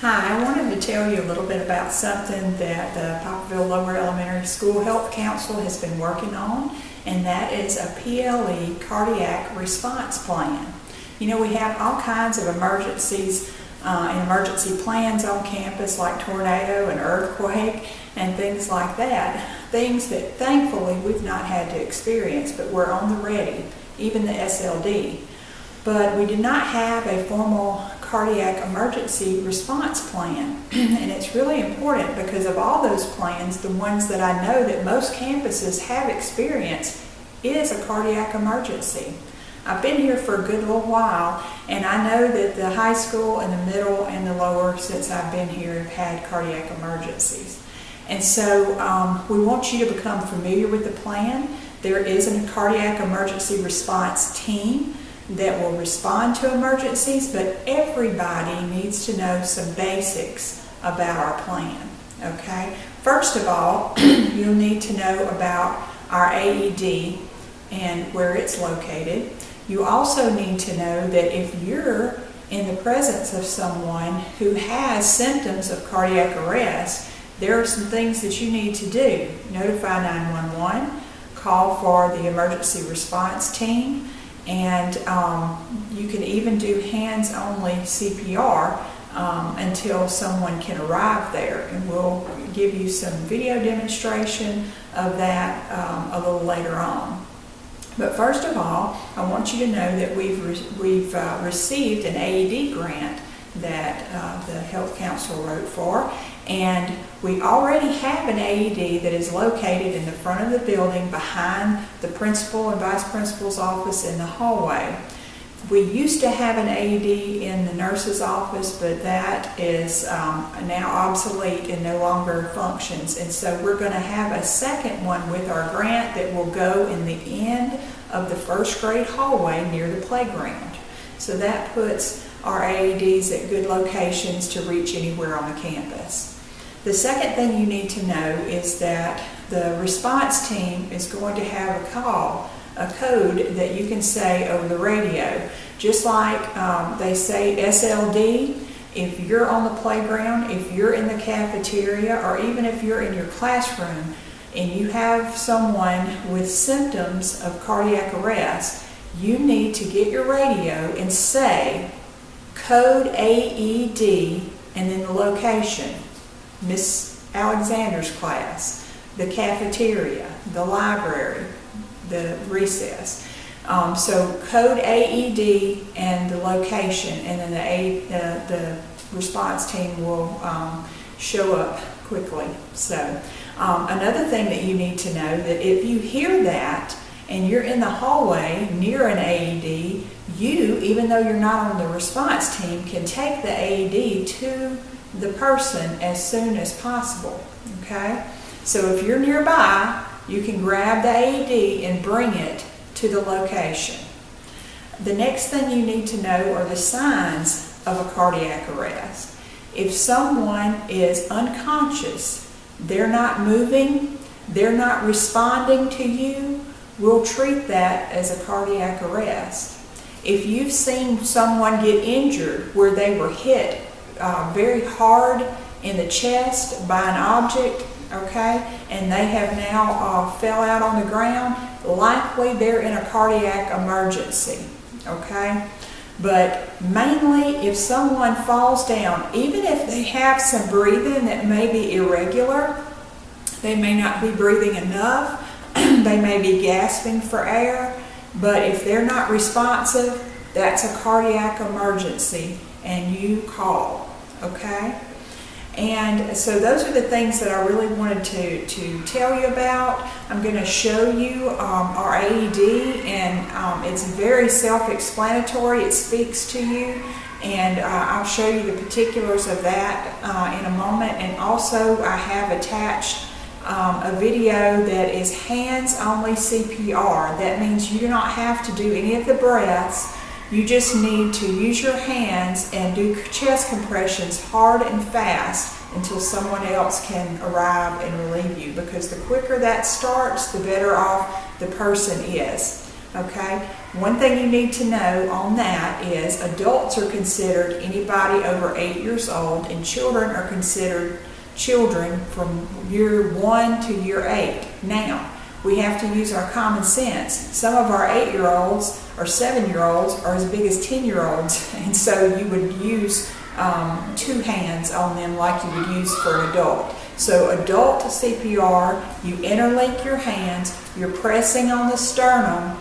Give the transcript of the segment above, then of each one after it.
Hi, I wanted to tell you a little bit about something that the Poplarville Lower Elementary School Health Council has been working on, and that is a PLE cardiac response plan. You know, we have all kinds of emergencies and emergency plans on campus, like tornado and earthquake and things like that. Things that thankfully we've not had to experience, but we're on the ready, even the SLD. But we did not have a formal cardiac emergency response plan. And it's really important because of all those plans, the ones that I know that most campuses have experienced is a cardiac emergency. I've been here for a good little while, and I know that the high school and the middle and the lower, since I've been here, have had cardiac emergencies. And so we want you to become familiar with the plan. There is a cardiac emergency response team that will respond to emergencies, but everybody needs to know some basics about our plan, okay? First of all, you'll need to know about our AED and where it's located. You also need to know that if you're in the presence of someone who has symptoms of cardiac arrest, there are some things that you need to do. Notify 911, call for the emergency response team, and you can even do hands-only CPR until someone can arrive there, and we'll give you some video demonstration of that a little later on. But first of all, I want you to know that we've received an AED grant that the Health Council wrote for, and we already have an AED that is located in the front of the building behind the principal and vice principal's office in the hallway. We used to have an AED in the nurse's office, but that is now obsolete and no longer functions. And so we're going to have a second one with our grant that will go in the end of the first grade hallway near the playground. So that puts our AEDs at good locations to reach anywhere on the campus. The second thing you need to know is that the response team is going to have a code that you can say over the radio. Just like they say SLD, if you're on the playground, if you're in the cafeteria, or even if you're in your classroom and you have someone with symptoms of cardiac arrest, you need to get your radio and say code AED and then the location. Miss Alexander's class, the cafeteria, the library, the recess. So code AED and the location, and then the response team will show up quickly. So another thing that you need to know, that if you hear that and you're in the hallway near an AED, you, even though you're not on the response team, can take the AED to the person as soon as possible, okay? So if you're nearby, you can grab the AED and bring it to the location. The next thing you need to know are the signs of a cardiac arrest. If someone is unconscious, they're not moving, they're not responding to you, we'll treat that as a cardiac arrest. If you've seen someone get injured where they were hit very hard in the chest by an object, okay, and they have now fell out on the ground, likely they're in a cardiac emergency, okay? But mainly if someone falls down, even if they have some breathing that may be irregular, they may not be breathing enough, they may be gasping for air, but if they're not responsive, that's a cardiac emergency and you call, okay? And so those are the things that I really wanted to tell you about. I'm going to show you our AED, and it's very self-explanatory. It speaks to you, and I'll show you the particulars of that in a moment. And also I have attached a video that is hands-only CPR. That means you do not have to do any of the breaths. You just need to use your hands and do chest compressions hard and fast until someone else can arrive and relieve you, because the quicker that starts, the better off the person is. Okay? One thing you need to know on that is adults are considered anybody over 8 years old, and children are considered children from year 1 to year 8. Now, we have to use our common sense. Some of our 8-year-olds or 7-year-olds are as big as 10-year-olds, and so you would use 2 hands on them like you would use for an adult. So adult CPR, you interlink your hands, you're pressing on the sternum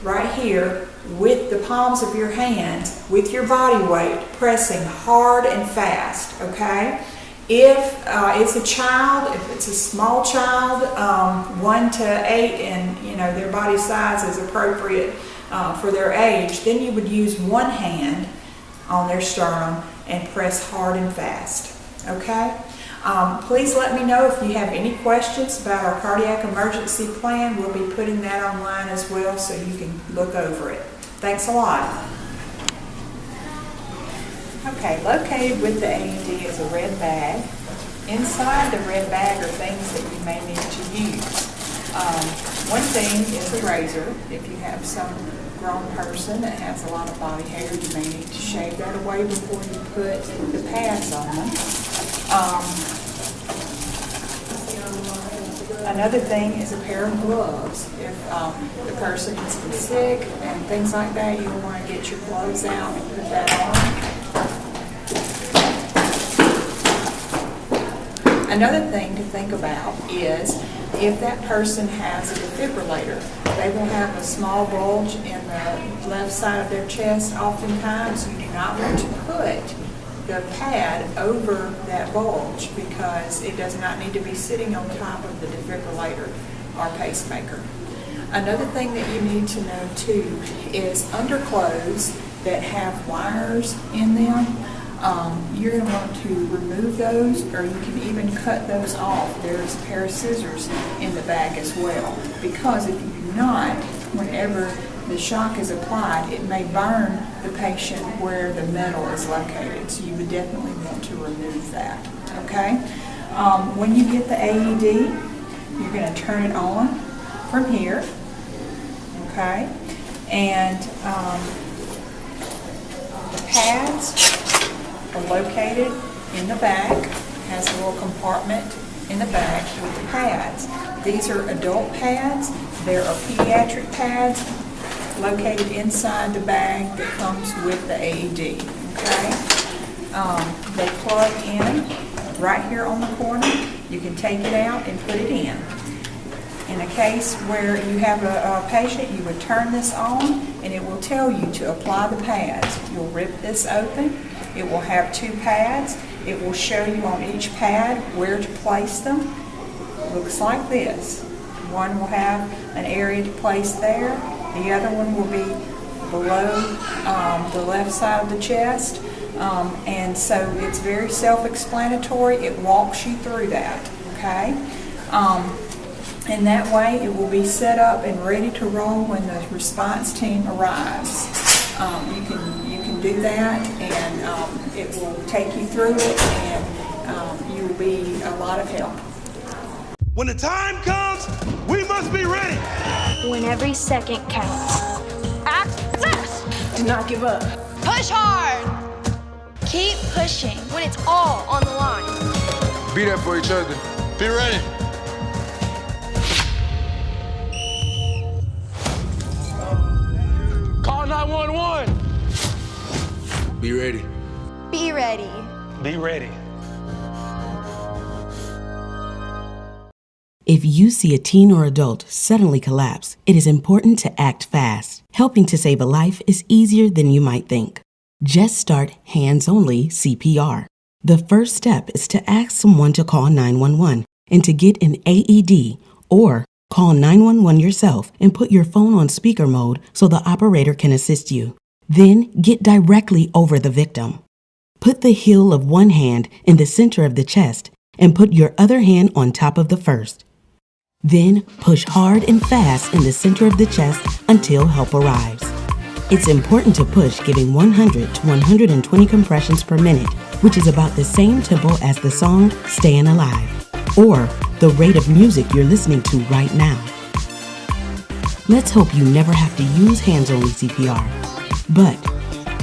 right here with the palms of your hands, with your body weight, pressing hard and fast, okay? If it's a child, if it's a small child, 1 to 8, and their body size is appropriate for their age, then you would use one hand on their sternum and press hard and fast, okay? Please let me know if you have any questions about our cardiac emergency plan. We'll be putting that online as well so you can look over it. Thanks a lot. Okay, located with the AED is a red bag. Inside the red bag are things that you may need to use. One thing is a razor. If you have some grown person that has a lot of body hair, you may need to shave that away before you put the pads on them. Another thing is a pair of gloves. If the person has been sick and things like that, you'll want to get your gloves out and put that on. Another thing to think about is if that person has a defibrillator, they will have a small bulge in the left side of their chest. Oftentimes, you do not want to put the pad over that bulge because it does not need to be sitting on top of the defibrillator or pacemaker. Another thing that you need to know too is underclothes that have wires in them. You're going to want to remove those, or you can even cut those off. There's a pair of scissors in the bag as well, because if you do not, whenever the shock is applied, it may burn the patient where the metal is located. So you would definitely want to remove that. Okay? When you get the AED, you're going to turn it on from here. Okay? And the pads are located in the back. Has a little compartment in the back with the pads. These are adult pads. There are pediatric pads located inside the bag that comes with the AED. Okay? They plug in right here on the corner. You can take it out and put it in. In a case where you have a patient, you would turn this on and it will tell you to apply the pads. You'll rip this open. It will have 2 pads. It will show you on each pad where to place them. It looks like this. One will have an area to place there. The other one will be below the left side of the chest. And so it's very self-explanatory. It walks you through that, okay? And that way it will be set up and ready to roll when the response team arrives. You can do that, and it will take you through it, and you will be a lot of help. When the time comes, we must be ready. When every second counts. Act fast! Do not give up. Push hard! Keep pushing when it's all on the line. Be there for each other. Be ready. Call 911. Be ready. Be ready. Be ready. If you see a teen or adult suddenly collapse, it is important to act fast. Helping to save a life is easier than you might think. Just start hands-only CPR. The first step is to ask someone to call 911 and to get an AED, or call 911 yourself and put your phone on speaker mode so the operator can assist you. Then get directly over the victim. Put the heel of one hand in the center of the chest and put your other hand on top of the first. Then push hard and fast in the center of the chest until help arrives. It's important to push giving 100 to 120 compressions per minute, which is about the same tempo as the song Stayin' Alive, or the rate of music you're listening to right now. Let's hope you never have to use hands-only CPR. But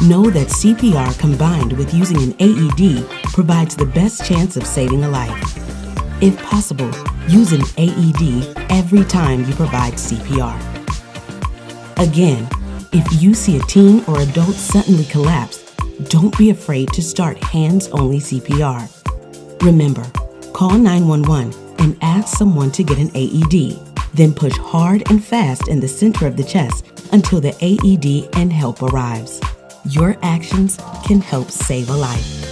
know that CPR combined with using an AED provides the best chance of saving a life. If possible, use an AED every time you provide CPR. Again, if you see a teen or adult suddenly collapse, don't be afraid to start hands-only CPR. Remember, call 911 and ask someone to get an AED. Then push hard and fast in the center of the chest until the AED and help arrives. Your actions can help save a life.